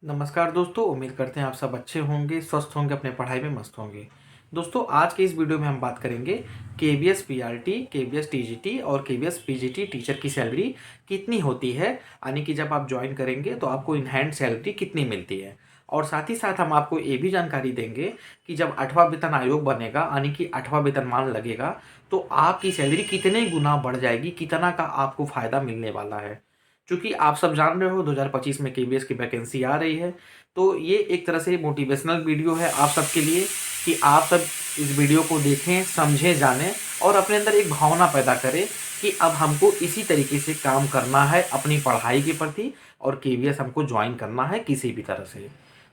नमस्कार दोस्तों, उम्मीद करते हैं आप सब अच्छे होंगे, स्वस्थ होंगे, अपने पढ़ाई में मस्त होंगे। दोस्तों, आज के इस वीडियो में हम बात करेंगे केबीएस पीआरटी, केबीएस टीजीटी और केबीएस पीजीटी टीचर की सैलरी कितनी होती है, यानी कि जब आप ज्वाइन करेंगे तो आपको इन हैंड सैलरी कितनी मिलती है। और साथ ही साथ हम आपको ये भी जानकारी देंगे कि जब 8वां वेतन आयोग बनेगा, यानी कि 8वां वेतनमान लगेगा, तो आपकी सैलरी कितने गुना बढ़ जाएगी, कितना का आपको फ़ायदा मिलने वाला है। चूँकि आप सब जान रहे हो 2025 में केबीएस की वैकेंसी आ रही है, तो ये एक तरह से मोटिवेशनल वीडियो है आप सबके लिए कि आप सब इस वीडियो को देखें, समझें, जानें और अपने अंदर एक भावना पैदा करें कि अब हमको इसी तरीके से काम करना है अपनी पढ़ाई के प्रति और केबीएस हमको जॉइन करना है किसी भी तरह से।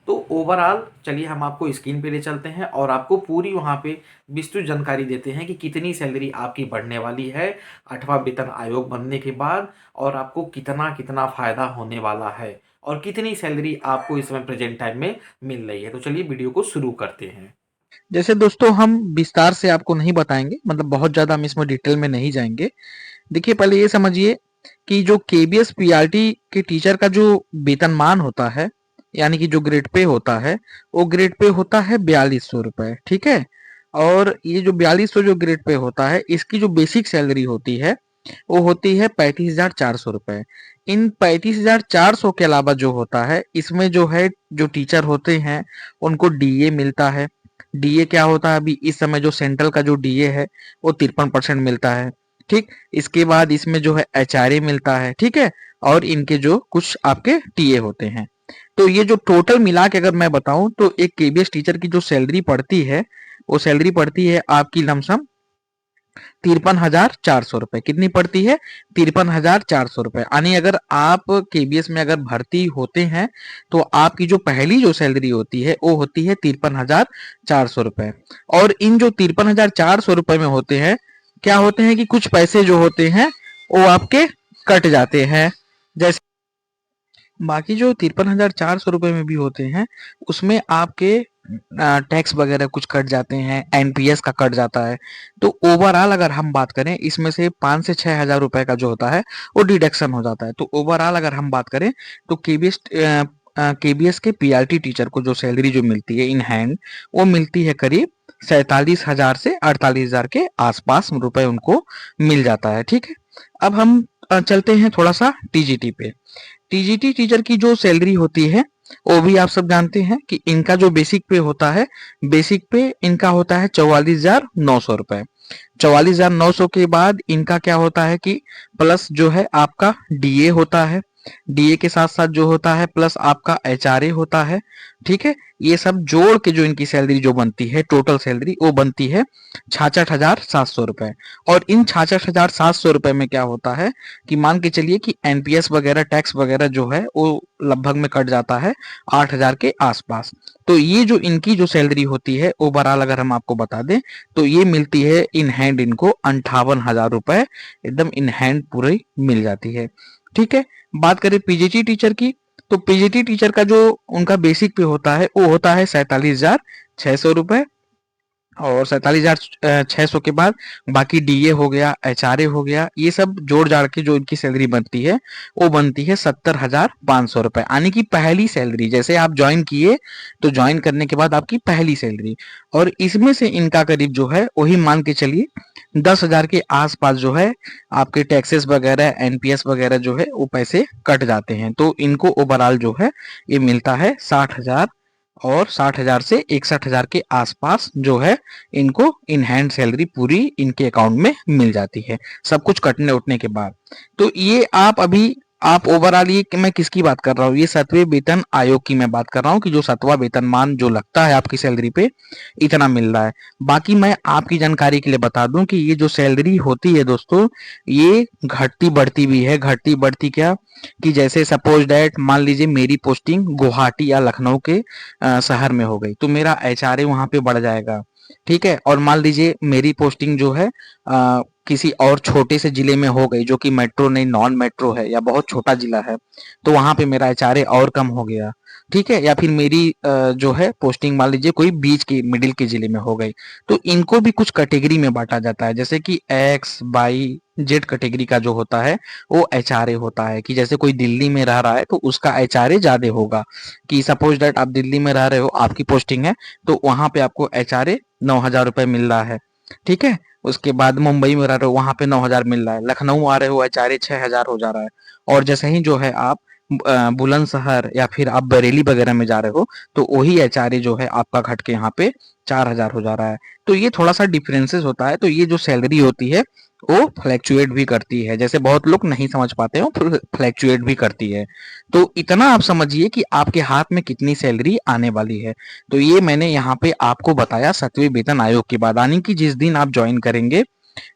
तो ओवरऑल चलिए हम आपको स्क्रीन पे ले चलते हैं और आपको पूरी वहाँ पे विस्तृत जानकारी देते हैं कि कितनी सैलरी आपकी बढ़ने वाली है 8वां वेतन आयोग बनने के बाद, और आपको कितना फ़ायदा होने वाला है और कितनी सैलरी आपको इस समय प्रेजेंट टाइम में मिल रही है। तो चलिए वीडियो को शुरू करते हैं। जैसे दोस्तों हम विस्तार से आपको नहीं बताएंगे, मतलब बहुत ज़्यादा हम इसमें डिटेल में नहीं जाएँगे। देखिए, पहले ये समझिए कि जो केबीएस पीआरटी के टीचर का जो वेतनमान होता है, यानी कि जो ग्रेड पे होता है, वो ग्रेड पे होता है 4200 रुपए, ठीक है? और ये जो 4200 जो ग्रेड पे होता है, इसकी जो बेसिक सैलरी होती है, वो होती है 35,400 रुपए। इन 35,400 के अलावा जो होता है, इसमें जो है, जो टीचर होते हैं, उनको डीए मिलता है। डीए क्या होता है? अभी इस समय जो सेंट्रल का जो डीए है, वो 53% मिलता है, ठीक। इसके बाद इसमें जो है एचआरए मिलता है, ठीक है। और इनके जो कुछ आपके टीए होते हैं। तो ये जो टोटल मिला के अगर मैं बताऊं, तो एक केबीएस टीचर की जो सैलरी पड़ती है, वो सैलरी पड़ती है आपकी लमसम 53,400 रुपए। कितनी पड़ती है? 53,400 रुपए। यानी अगर आप केबीएस में अगर भर्ती होते हैं, तो आपकी जो पहली जो सैलरी होती है, वो होती है 53,400 रुपए। और इन जो 53,400 रुपए में होते हैं, क्या होते हैं कि कुछ पैसे जो होते हैं, वो आपके कट जाते हैं। जैसे बाकी जो 53,400 रुपए में भी होते हैं, उसमें आपके टैक्स वगैरह कुछ कट जाते हैं, एनपीएस का कट जाता है। तो ओवरऑल अगर हम बात करें, इसमें से 5 से 6 हज़ार रुपए का जो होता है, वो डिडक्शन हो जाता है। तो ओवरऑल अगर हम बात करें, तो केबीएस के पीआरटी टीचर को जो सैलरी जो मिलती है इन हैंड, वो मिलती है करीब 47,000 से 48,000 के आसपास रुपए उनको मिल जाता है, ठीक है। अब हम चलते हैं थोड़ा सा टीजीटी पे। टीजीटी टीचर की जो सैलरी होती है, वो भी आप सब जानते हैं कि इनका जो बेसिक पे होता है, बेसिक पे इनका होता है 44,900 रुपए। 44,900 के बाद इनका क्या होता है कि प्लस जो है आपका डीए होता है। डीए के साथ साथ जो होता है प्लस आपका एचआरए होता है, ठीक है। ये सब जोड़ के जो इनकी सैलरी जो बनती है, टोटल सैलरी वो बनती है 66,700 रुपए। और इन 66,700 रुपए में क्या होता है कि मान के चलिए कि एनपीएस वगैरह, टैक्स वगैरह जो है, वो लगभग में कट जाता है 8,000 के आसपास। तो ये जो इनकी जो सैलरी होती है, ओवरऑल अगर हम आपको बता दें, तो ये मिलती है इन हैंड इनको 58,000 रुपए, एकदम इन हैंड पूरी मिल जाती है, ठीक है। बात करें पीजीटी टीचर की, तो पीजीटी टीचर का जो उनका बेसिक पे होता है, वो होता है 47,600 रुपए। और 47,600 के बाद बाकी डीए हो गया, एचआरए हो गया, ये सब जोड़ जाड़ के जो इनकी सैलरी बनती है, वो बनती है 70,500 रुपए। यानी कि पहली सैलरी, जैसे आप ज्वाइन किए, तो ज्वाइन करने के बाद आपकी पहली सैलरी। और इसमें से इनका करीब जो है, वही मान के चलिए 10,000 के आसपास जो है, आपके टैक्सेस वगैरह, एनपीएस वगैरह जो है, वो पैसे कट जाते हैं। तो इनको ओवरऑल जो है, ये मिलता है 60,000। और 60,000 से 61,000 के आसपास जो है, इनको इन हैंड सैलरी पूरी इनके अकाउंट में मिल जाती है, सब कुछ कटने उठने के बाद। तो ये आप ओवरऑल, ये मैं किसकी बात कर रहा हूँ? ये 7वें वेतन आयोग की मैं बात कर रहा हूँ कि जो 7वां वेतनमान जो लगता है आपकी सैलरी पे, इतना मिल रहा है। बाकी मैं आपकी जानकारी के लिए बता दूं कि ये जो सैलरी होती है दोस्तों, ये घटती बढ़ती भी है। घटती बढ़ती क्या, कि जैसे सपोज डैट मान लीजिए मेरी पोस्टिंग गुवाहाटी या लखनऊ के शहर में हो गई, तो मेरा एचआरए वहां पे बढ़ जाएगा, ठीक है। और मान लीजिए मेरी पोस्टिंग जो है किसी और छोटे से जिले में हो गई, जो कि मेट्रो नहीं, नॉन मेट्रो है या बहुत छोटा जिला है, तो वहां पे मेरा एचआरए और कम हो गया, ठीक है। या फिर मेरी जो है पोस्टिंग मान लीजिए कोई बीच के, मिडिल के जिले में हो गई, तो इनको भी कुछ कैटेगरी में बांटा जाता है, जैसे कि एक्स, वाई, जेड कैटेगरी का जो होता है वो एचआरए होता है, कि जैसे कोई दिल्ली में रह रहा है तो उसका एचआरए ज्यादा होगा। कि सपोज दैट आप दिल्ली में रह रहे हो, आपकी पोस्टिंग है, तो वहां पे आपको एचआरए 9,000 रुपए मिल रहा है। ठीक है। उसके बाद मुंबई में रह रहे हो, वहां पे 9,000 मिल रहा है। लखनऊ आ रहे हो, एचआरए 6,000 हो जा रहा है। और जैसे ही जो है आप बुलंदशहर या फिर आप बरेली वगैरह में जा रहे हो, तो वही एचआरए जो है आपका घट के यहाँ पे 4,000 हो जा रहा है। तो ये थोड़ा सा डिफरेंसेस होता है। तो ये जो सैलरी होती है वो फ्लैक्चुएट भी करती है, जैसे बहुत लोग नहीं समझ पाते हो, फ्लैक्चुएट भी करती है। तो इतना आप समझिए कि आपके हाथ में कितनी सैलरी आने वाली है। तो ये मैंने यहाँ पे आपको बताया 7वें वेतन आयोग के बाद, यानी कि जिस दिन आप ज्वाइन करेंगे,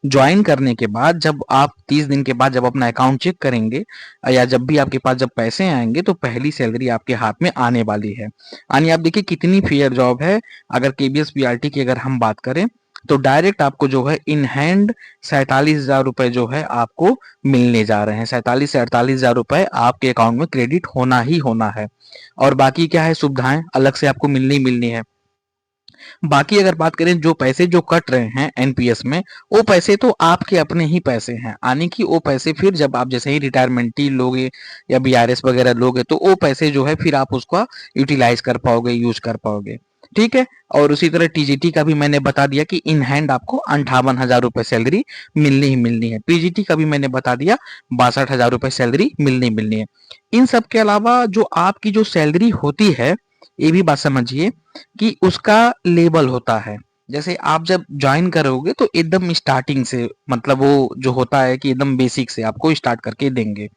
ज्वाइन करने के बाद जब आप 30 दिन के बाद जब अपना अकाउंट चेक करेंगे, या जब भी आपके पास जब पैसे आएंगे, तो पहली सैलरी आपके हाथ में आने वाली है। यानी आप देखिए कितनी फेयर जॉब है। अगर केबीएस पीआरटी की अगर हम बात करें, तो डायरेक्ट आपको जो है इन हैंड 47,000 रुपए जो है आपको मिलने जा रहे हैं। 47 से 48,000 रुपए आपके अकाउंट में क्रेडिट होना ही होना है। और बाकी क्या है, सुविधाएं अलग से आपको मिलनी ही मिलनी है। बाकी अगर बात करें, जो पैसे जो कट रहे हैं एनपीएस में, वो पैसे तो आपके अपने ही पैसे हैं। यानी कि वो पैसे फिर जब आप जैसे ही रिटायरमेंटी लोगे या बीआरएस वगैरह लोगे, तो वो पैसे जो है फिर आप उसका यूटिलाइज कर पाओगे, यूज कर पाओगे। ठीक है। और उसी तरह टीजीटी का भी मैंने बता दिया कि इन हैंड आपको 58,000 रुपए सैलरी मिलनी ही मिलनी है। पीजीटी का भी मैंने बता दिया 62,000 रुपए सैलरी मिलनी मिलनी है। इन सब के अलावा जो आपकी जो सैलरी होती है, ये भी बात समझिए कि उसका लेवल होता है। जैसे आप जब ज्वाइन करोगे तो एकदम स्टार्टिंग से, मतलब वो जो होता है कि एकदम बेसिक से आपको स्टार्ट करके देंगे।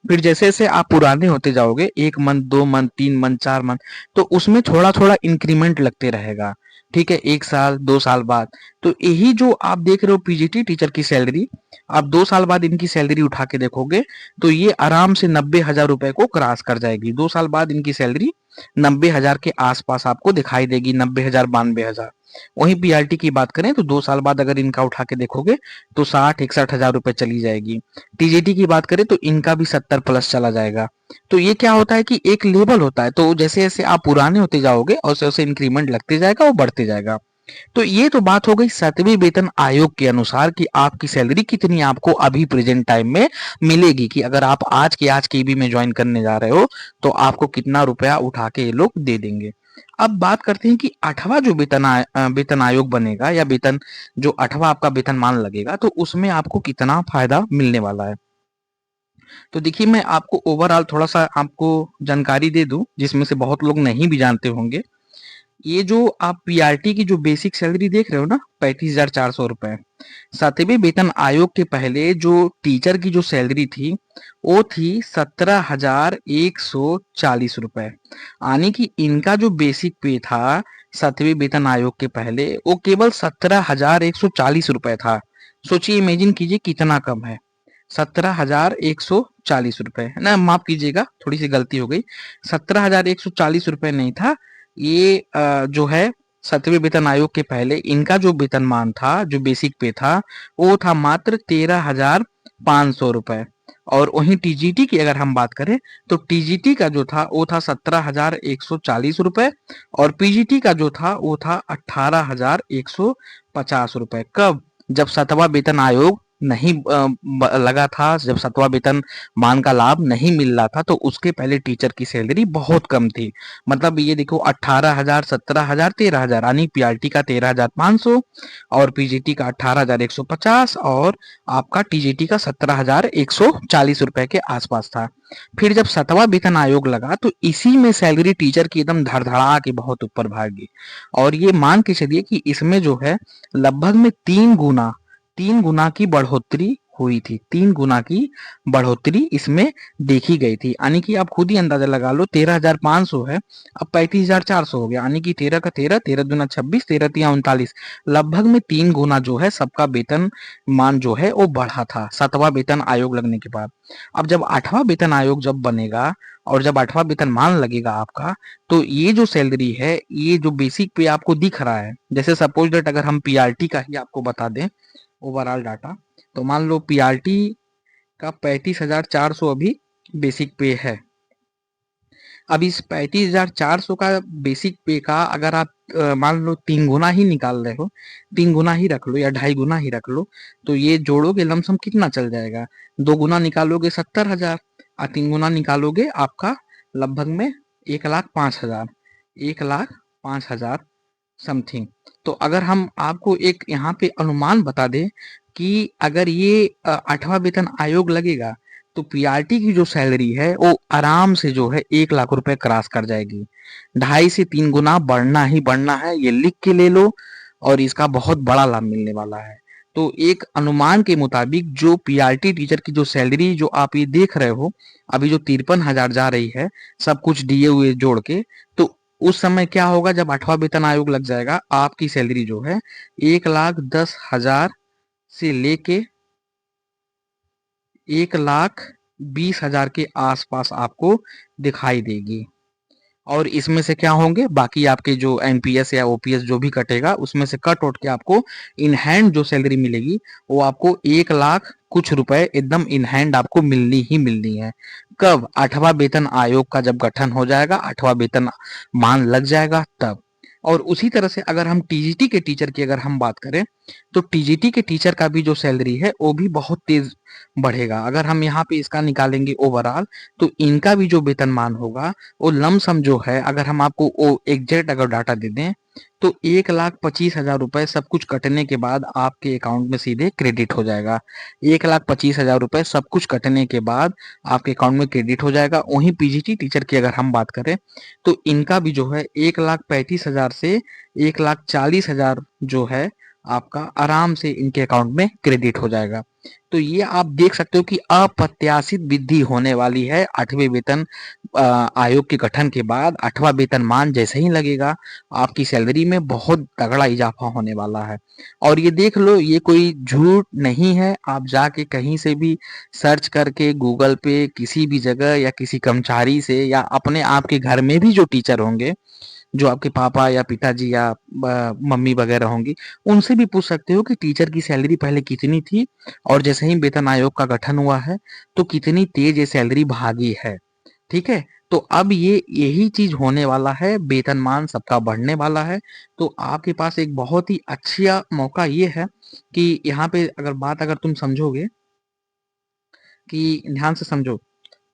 फिर जैसे जैसे आप पुराने होते जाओगे, 1 मंथ 2 मंथ 3 मंथ 4 मंथ, तो उसमें थोड़ा थोड़ा इंक्रीमेंट लगते रहेगा। ठीक है। 1 साल 2 साल बाद, तो यही जो आप देख रहे हो पीजीटी टीचर की सैलरी, आप 2 साल बाद इनकी सैलरी उठा के देखोगे, तो ये आराम से 90,000 रुपए को क्रॉस कर जाएगी। 2 साल बाद इनकी सैलरी 90,000 के आसपास आपको दिखाई देगी, 90,000 92,000। वहीं पीआरटी की बात करें तो 2 साल बाद अगर इनका उठा के देखोगे, तो 60 61 हजार रुपए चली जाएगी। टीजीटी की बात करें तो इनका भी 70 प्लस चला जाएगा। तो ये क्या होता है कि एक लेवल होता है, तो जैसे जैसे आप पुराने होते जाओगे और वैसे वैसे इंक्रीमेंट लगते जाएगा, वो बढ़ते जाएगा। तो ये तो बात हो गई 7वें वेतन आयोग के अनुसार कि आपकी सैलरी कितनी आपको अभी प्रेजेंट टाइम में मिलेगी, कि अगर आप आज केबी में ज्वाइन करने जा रहे हो, तो आपको कितना रुपया उठा के ये लोग दे देंगे। अब बात करते हैं कि 8वां जो वेतन आयोग बनेगा, या वेतन जो 8वां आपका वेतनमान लगेगा, तो उसमें आपको कितना फायदा मिलने वाला है। तो देखिए, मैं आपको ओवरऑल थोड़ा सा आपको जानकारी दे दूं, जिसमें से बहुत लोग नहीं भी जानते होंगे। ये जो आप पीआरटी की जो बेसिक सैलरी देख रहे हो ना, 35,400 रुपए, 7वें वेतन आयोग के पहले जो टीचर की जो सैलरी थी, वो थी 17,140 रुपए। यानी कि इनका जो बेसिक पे था 7वें वेतन आयोग के पहले, वो केवल 17,140 रुपए था। सोचिए, इमेजिन कीजिए कितना कम है। 17,140 रुपए है ना, माफ कीजिएगा थोड़ी सी गलती हो गई, 17,140 रुपए नहीं था ये। जो है 7वें वेतन आयोग के पहले इनका जो वेतनमान था, जो बेसिक पे था, वो था मात्र 13,500 रुपए। और वहीं टीजीटी की अगर हम बात करें, तो टीजीटी का जो था वो था 17,140 रुपए, और पीजीटी का जो था वो था 18,150 रुपए। कब? जब 7वां वेतन आयोग नहीं लगा था, जब 7वां वेतन मान का लाभ नहीं मिल रहा था, तो उसके पहले टीचर की सैलरी बहुत कम थी। मतलब ये देखो, 18,000 17,000 13,000, यानी पीआरटी का 13,500 और पीजीटी का 18,150 और आपका टीजीटी का 17,140 रुपए के आसपास था। फिर जब 7वां वेतन आयोग लगा, तो इसी में सैलरी टीचर की एकदम धड़धड़ा के बहुत ऊपर भागी। और ये मान के चलिए कि इसमें जो है लगभग में 3 गुना की बढ़ोतरी हुई थी। 3 गुना की बढ़ोतरी इसमें देखी गई थी। यानी कि आप खुद ही अंदाजा लगा लो, 13,500 है, अब 35,400 हो गया। यानी कि 13 का 13, 13 दूना 26, 13 तिया 39, लगभग में 3 गुना जो है सबका वेतन मान जो है वो बढ़ा था 7वां वेतन आयोग लगने के बाद। अब जब 8वां वेतन आयोग जब बनेगा, और जब 8वां वेतन मान लगेगा आपका, तो ये जो सैलरी है, ये जो बेसिक पे आपको दिख रहा है, जैसे सपोज दैट अगर हम पीआरटी का ही आपको बता दें ओवरऑल डाटा, तो मान लो पीआरटी का 35,400 अभी बेसिक पे है। अब इस 35,400 का बेसिक पे का अगर आप मान लो 3 गुना ही निकाल रहे हो, 3 गुना ही रख लो या 2.5 गुना ही रख लो, तो ये जोड़ोगे लमसम कितना चल जाएगा? 2 गुना निकालोगे 70,000 और 3 गुना निकालोगे आपका लगभग में 1,05,000, 1,05,000 समथिंग। तो अगर हम आपको एक यहाँ पे अनुमान बता दें कि अगर ये 8वां वेतन आयोग लगेगा, तो पीआरटी की जो सैलरी है वो आराम से जो है 1 लाख रुपए क्रॉस कर जाएगी। 2.5 से 3 गुना बढ़ना ही बढ़ना है, ये लिख के ले लो, और इसका बहुत बड़ा लाभ मिलने वाला है। तो एक अनुमान के मुताबिक जो पीआरटी टीचर की जो सैलरी जो आप ये देख रहे हो, अभी जो 53,000 जा रही है, सब कुछ दिए हुए जोड़ के, तो उस समय क्या होगा जब 8वां वेतन आयोग लग जाएगा, आपकी सैलरी जो है 1,10,000 से लेके 1,20,000 के आसपास आपको दिखाई देगी। और इसमें से क्या होंगे बाकी आपके जो एनपीएस या ओपीएस जो भी कटेगा, उसमें से कट उठ के आपको इन हैंड जो सैलरी मिलेगी वो आपको 1 लाख कुछ रुपए एकदम इन हैंड आपको मिलनी ही मिलनी है। कब? 8वां वेतन आयोग का जब गठन हो जाएगा, 8वां वेतन मान लग जाएगा तब। और उसी तरह से अगर हम टीजीटी के टीचर की अगर हम बात करें, तो टीजीटी के टीचर का भी जो सैलरी है वो भी बहुत तेज बढ़ेगा। अगर हम यहाँ पे इसका निकालेंगे ओवरऑल, तो इनका भी जो वेतनमान होगा वो लमसम जो है, अगर हम आपको वो एग्जैक्ट अगर डाटा दे दें, तो 1,25,000 रुपए सब कुछ कटने के बाद आपके अकाउंट में सीधे क्रेडिट हो जाएगा। 1,25,000 रुपए सब कुछ कटने के बाद आपके अकाउंट में क्रेडिट हो जाएगा। वहीं पीजीटी टीचर की अगर हम बात करें, तो इनका भी जो है 1,35,000 से 1,40,000 जो है आपका आराम से इनके अकाउंट में क्रेडिट हो जाएगा। तो ये आप देख सकते हो कि अप्रत्याशित वृद्धि होने वाली है 8वें वेतन आयोग के गठन के बाद। 8वां वेतनमान जैसे ही लगेगा, आपकी सैलरी में बहुत तगड़ा इजाफा होने वाला है। और ये देख लो, ये कोई झूठ नहीं है। आप जाके कहीं से भी सर्च करके गूगल पे किसी भी जगह या किसी कर्मचारी से या अपने आपके घर में भी जो टीचर होंगे, जो आपके पापा या पिताजी या मम्मी वगैरह होंगी, उनसे भी पूछ सकते हो कि टीचर की सैलरी पहले कितनी थी और जैसे ही वेतन आयोग का गठन हुआ है तो कितनी तेज ये सैलरी भागी है। ठीक है? तो अब ये यही चीज होने वाला है, वेतनमान सबका बढ़ने वाला है। तो आपके पास एक बहुत ही अच्छा मौका ये है कि यहाँ पे अगर बात अगर तुम समझोगे कि ध्यान से समझो,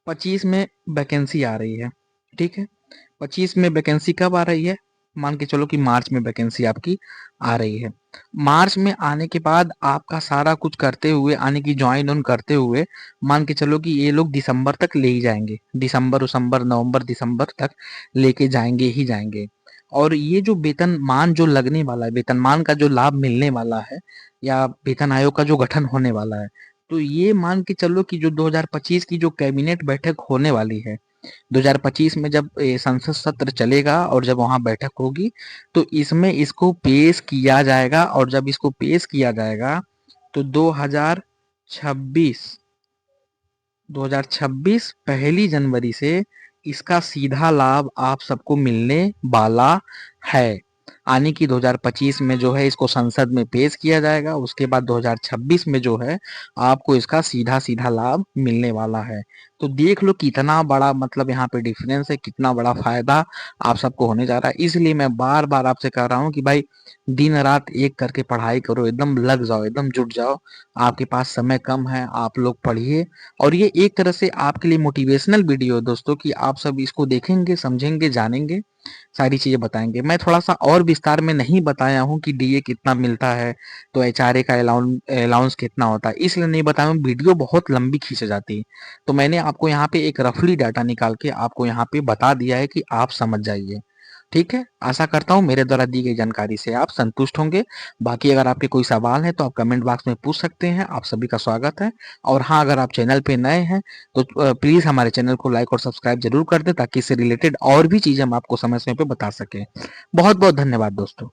25 में वैकेंसी आ रही है, ठीक है? 25 में वैकेंसी कब आ रही है? मान के चलो कि मार्च में वैकेंसी आपकी आ रही है। मार्च में आने के बाद आपका सारा कुछ करते हुए, यानी कि जॉइन ऑन करते हुए, मान के चलो कि ये लोग दिसंबर तक ले ही जाएंगे। दिसंबर उसंबर नवंबर दिसंबर तक लेके जाएंगे ही जाएंगे। और ये जो वेतनमान जो लगने वाला है, वेतनमान का जो लाभ मिलने वाला है या वेतन आयोग का जो गठन होने वाला है, तो ये मान के चलो कि जो 2025 की जो कैबिनेट बैठक होने वाली है, 2025 में जब संसद सत्र चलेगा और जब वहां बैठक होगी, तो इसमें इसको पेश किया जाएगा। और जब इसको पेश किया जाएगा तो 2026 पहली जनवरी से इसका सीधा लाभ आप सबको मिलने वाला है। यानी कि 2025 में जो है इसको संसद में पेश किया जाएगा, उसके बाद 2026 में जो है आपको इसका सीधा सीधा लाभ मिलने वाला है। तो देख लो कितना बड़ा मतलब यहाँ पे डिफरेंस है, कितना बड़ा फायदा आप सबको होने जा रहा है। इसलिए मैं बार बार आपसे कह रहा हूँ कि भाई दिन रात एक करके पढ़ाई करो, एकदम लग जाओ, एकदम जुट जाओ। आपके पास समय कम है, आप लोग पढ़िए। और ये एक तरह से आपके लिए मोटिवेशनल वीडियो है दोस्तों, कि आप सब इसको देखेंगे, समझेंगे, जानेंगे, सारी चीजें बताएंगे। मैं थोड़ा सा और विस्तार में नहीं बताया हूँ कि डीए कितना मिलता है, तो एचआरए का अलाउंस कितना होता है, इसलिए नहीं बताया हूँ, वीडियो बहुत लंबी खींच जाती है। तो मैंने आपको यहाँ पे एक रफली डाटा निकाल के आपको यहाँ पे बता दिया है कि आप समझ जाइए। ठीक है? आशा करता हूँ मेरे द्वारा दी गई जानकारी से आप संतुष्ट होंगे। बाकी अगर आपके कोई सवाल है तो आप कमेंट बॉक्स में पूछ सकते हैं, आप सभी का स्वागत है। और हाँ, अगर आप चैनल पे नए हैं तो प्लीज हमारे चैनल को लाइक और सब्सक्राइब जरूर कर दें, ताकि इससे रिलेटेड और भी चीजें हम आपको समय समय पे बता सकें। बहुत बहुत धन्यवाद दोस्तों।